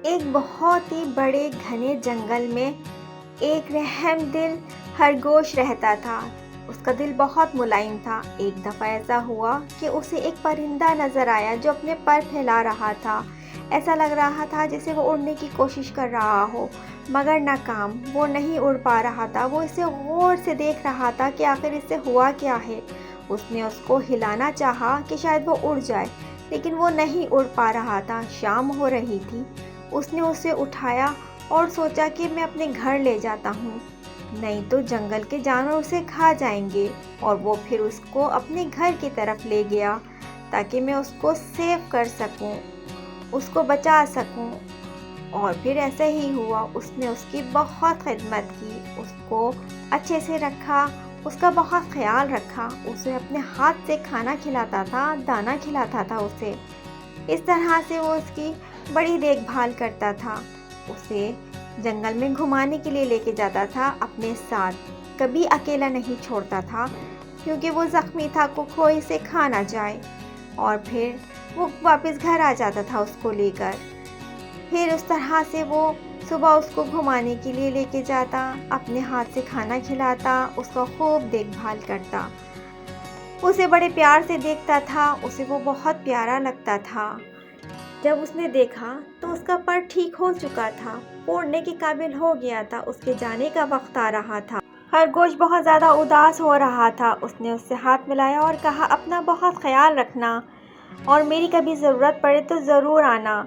ایک بہت ہی بڑے گھنے جنگل میں ایک رحم دل خرگوش رہتا تھا۔ اس کا دل بہت ملائم تھا۔ ایک دفعہ ایسا ہوا کہ اسے ایک پرندہ نظر آیا جو اپنے پر پھیلا رہا تھا۔ ایسا لگ رہا تھا جیسے وہ اڑنے کی کوشش کر رہا ہو مگر ناکام۔ وہ نہیں اڑ پا رہا تھا۔ وہ اسے غور سے دیکھ رہا تھا کہ آخر اس سے ہوا کیا ہے۔ اس نے اس کو ہلانا چاہا کہ شاید وہ اڑ جائے لیکن وہ نہیں اڑ پا رہا تھا۔ شام ہو رہی تھی۔ اس نے اسے اٹھایا اور سوچا کہ میں اپنے گھر لے جاتا ہوں، نہیں تو جنگل کے جانور اسے کھا جائیں گے۔ اور وہ پھر اس کو اپنے گھر کی طرف لے گیا تاکہ میں اس کو سیو کر سکوں، اس کو بچا سکوں۔ اور پھر ایسا ہی ہوا۔ اس نے اس کی بہت خدمت کی، اس کو اچھے سے رکھا، اس کا بہت خیال رکھا، اسے اپنے ہاتھ سے کھانا کھلاتا تھا، دانا کھلاتا تھا اسے۔ اس طرح سے وہ اس کی بڑی دیکھ بھال کرتا تھا۔ اسے جنگل میں گھمانے کے لیے لے کے جاتا تھا اپنے ساتھ، کبھی اکیلا نہیں چھوڑتا تھا کیونکہ وہ زخمی تھا کہ کوئی اسے کھا نہ جائے۔ اور پھر وہ واپس گھر آ جاتا تھا اس کو لے کر۔ پھر اس طرح سے وہ صبح اس کو گھمانے کے لیے لے کے جاتا، اپنے ہاتھ سے کھانا کھلاتا، اس کا خوب دیکھ بھال کرتا، اسے بڑے پیار سے دیکھتا تھا، اسے وہ بہت پیارا لگتا تھا۔ جب اس نے دیکھا تو اس کا پر ٹھیک ہو چکا تھا، وہ اڑنے کے قابل ہو گیا تھا، اس کے جانے کا وقت آ رہا تھا۔ خرگوش بہت زیادہ اداس ہو رہا تھا۔ اس نے اس سے ہاتھ ملایا اور کہا، اپنا بہت خیال رکھنا اور میری کبھی ضرورت پڑے تو ضرور آنا۔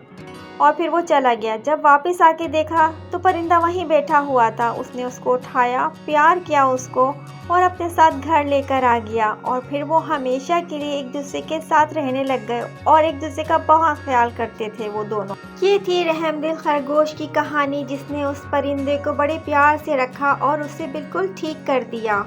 اور پھر وہ چلا گیا۔ جب واپس آ کے دیکھا تو پرندہ وہیں بیٹھا ہوا تھا۔ اس نے اس کو اٹھایا، پیار کیا اس کو اور اپنے ساتھ گھر لے کر آ گیا۔ اور پھر وہ ہمیشہ کے لیے ایک دوسرے کے ساتھ رہنے لگ گئے اور ایک دوسرے کا بہت خیال کرتے تھے وہ دونوں۔ یہ تھی رحم دل خرگوش کی کہانی، جس نے اس پرندے کو بڑے پیار سے رکھا اور اسے بالکل ٹھیک کر دیا۔